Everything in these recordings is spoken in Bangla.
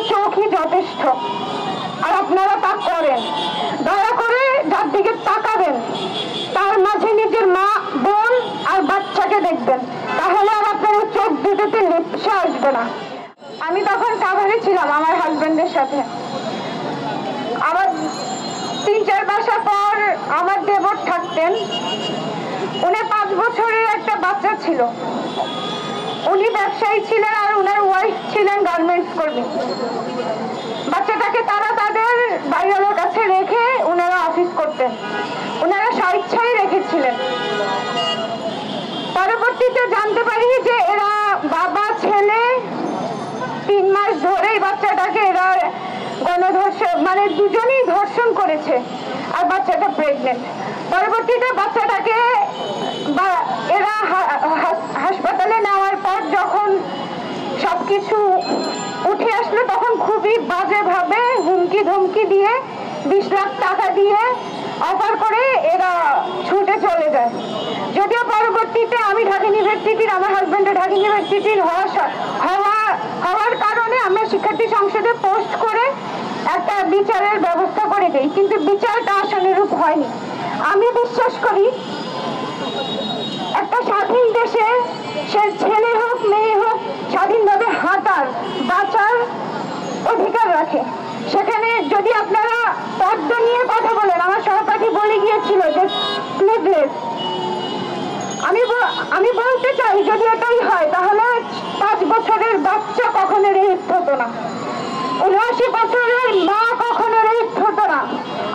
চোখই যথেষ্ট, আর আপনারা তা করেন। দয়া করে যার দিকে তাকাবেন তার মাঝে নিজের মা, বোন আর বাচ্চাকে দেখবেন, তাহলে আর আপনার চোখ দুটোতে লিপসা আসবে না। আমি তখন কাভারে ছিলাম আমার হাজবেন্ডের সাথে। আমার 3-4 মাস পর আমার দেবর থাকতেন, উনি 5 বছরের একটা বাচ্চা ছিল। উনি ব্যবসায়ী ছিলেন আর উনার ওয়াইফ ছিলেন গার্মেন্টস কর্মী। বাচ্চাটাকে তারা তাদের বাড়িওয়ালার কাছে রেখে উনারা অফিস করতেন, উনারা স্বেচ্ছায় রেখেছিলেন। পরবর্তীতে জানতে পারি যে এরা বাবা ছেলে 3 মাস ধরেই বাচ্চাটাকে এরা গণধর্ষণ, মানে দুজনেই ধর্ষণ করেছে, আর বাচ্চাটা প্রেগনেন্ট। পরবর্তীতে বাচ্চাটাকে এরা হাসপাতালে নেওয়ার পর যখন সবকিছু উঠে আসলো তখন খুবই বাজেভাবে হুমকি ধমকি দিয়ে 20 লাখ টাকা দিয়ে অফার করে এরা ছুটে চলে যায়। যদিও পরবর্তীতে আমি ঢাকা ইউনিভার্সিটির, আমার হাজবেন্ডের ঢাকা ইউনিভার্সিটির হওয়ার কারণে আমরা শিক্ষার্থী সংসদে পোস্ট করে একটা বিচারের ব্যবস্থা করে দিই, কিন্তু বিচারটা আশানুরূপ হয়নি। আমি বিশ্বাস করি একটা স্বাধীন দেশে সে ছেলে হোক মেয়ে হোক স্বাধীনভাবে হাঁটার বাঁচার অধিকার রাখে। সেখানে যদি আপনারা পর্দা নিয়ে কথা বলেন, আমার সহপাঠী বলে গিয়েছিল যে স্লিভলেস, আমি বলতে চাই যদি এটাই হয় তাহলে 5 বছরের বাচ্চা কখনো রেপ হতো না, 79 বছরের মা কখনো রেপ হতো না,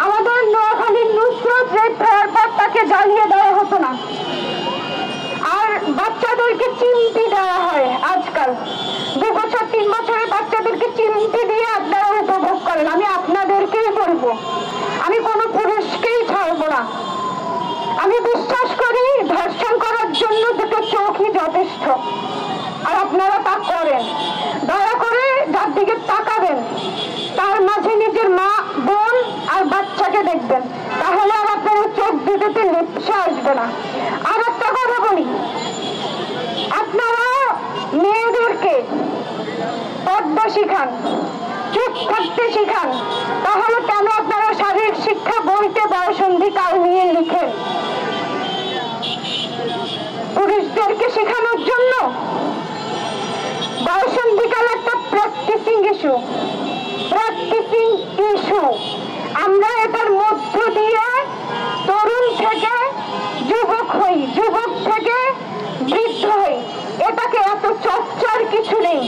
আমাদের নোয়াখালীর নুসরত রেপ হওয়ার পর তাকে জ্বালিয়ে দেওয়া হতো না। আর বাচ্চাদেরকে চিমটি দেওয়া হয় আজকাল, 2 বছর 3 বছরের বাচ্চাদেরকে চিমটি দিয়ে আপনারা উপভোগ করেন। আমি আপনাদেরকেই বলবো, আমি কোনো পুরুষকেই ছাড়বো না। আমি বিশ্বাস করি ধর্ষণ করার জন্য দুটো চোখই যথেষ্ট, আর আপনারা তা করেন। দয়া করে যার দিকে তাকাবেন তার মাঝে নিজের মা, বোন আর বাচ্চাকে দেখবেন, তাহলে আর আপনার চোখ দুটোতে লিপসা আসবে না। আর একটা কথা বলি, আপনারা মেয়েদেরকে পর্দা শিখান, চুপ থাকতে শিখান, তাহলে কেন আপনারা শারীরিক শিক্ষা বইতে বয়সন্ধিকাল নিয়ে লিখেন? পুরুষদেরকে শেখানোর জন্য বয়সন্ধিকাল একটা প্র্যাকটিসিং ইস্যু। আমরা এটার মধ্য দিয়ে তরুণ থেকে যুবক হই, যুবক থেকে বৃদ্ধ হই, এটাকে এত চর্চার কিছু নেই।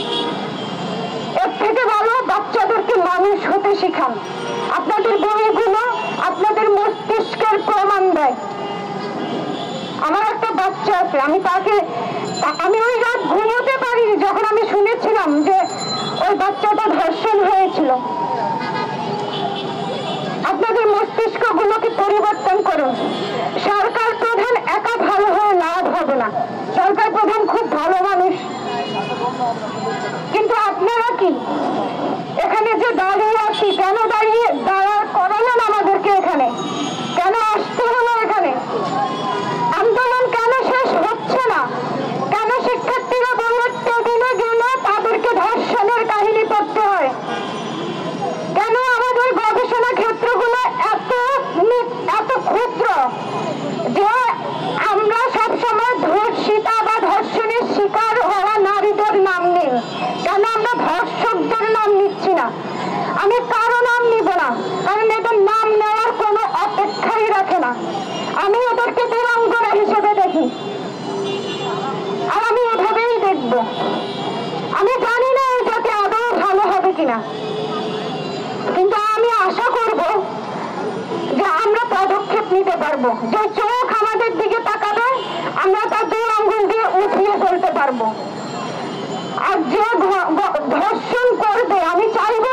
এর থেকে ভালো বাচ্চাদেরকে মানুষ হতে শিখান। আপনাদের বইগুলো আপনাদের মস্তিষ্কের প্রমাণ দেয়। আমার একটা বাচ্চা আছে, আমি ওই রাত ঘুমোতে পারিনি যখন আমি শুনেছিলাম যে ওই বাচ্চাটা ধর্ষণ হয়েছিল। আপনাদের মস্তিষ্ক গুলোকে পরিবর্তন করুন। সরকার প্রধান একা ভালো হয়ে লাভ হবে না, সরকার প্রধান খুব ভালো মানুষ, কিন্তু আপনারা কি এখানে যে দাঁড়িয়ে আছি, কেন দাঁড়ার করালেন আমাদেরকে? এখানে কেন আসতে হলো? এখানে আন্দোলন কেন শেষ হচ্ছে না? কেন শিক্ষার্থীরা বললে টেবিলে গেলে তাদেরকে ধর্ষণের কাহিনী পড়তে হয়? কেন আমাদের গবেষণা ক্ষেত্রগুলো এত ক্ষুদ্র যে আমরা সবসময় ধর্ষিতা বা ধর্ষণের শিকার হওয়া নারীদের নাম নিই? কেন আমরা ধর্ষকদের নাম নিচ্ছি না? আমি কারো নাম নিব না, কারণ এদের নাম নেওয়ার কোনো অপেক্ষাই রাখে না। আমি ওদেরকে বীরাঙ্গনা হিসেবে দেখি, আর আমি এভাবেই দেখব। আমি জানি না এই জাতি আদৌ ভালো হবে কিনা, কিন্তু আমি আশা করব যে আমরা পদক্ষেপ নিতে পারবো। যে চোখ আমাদের দিকে তাকাবে আমরা তার 2 আঙ্গুল দিয়ে উঠিয়ে ফেলতে পারবো। আর যে ধর্ষণ করবে, আমি চাইবো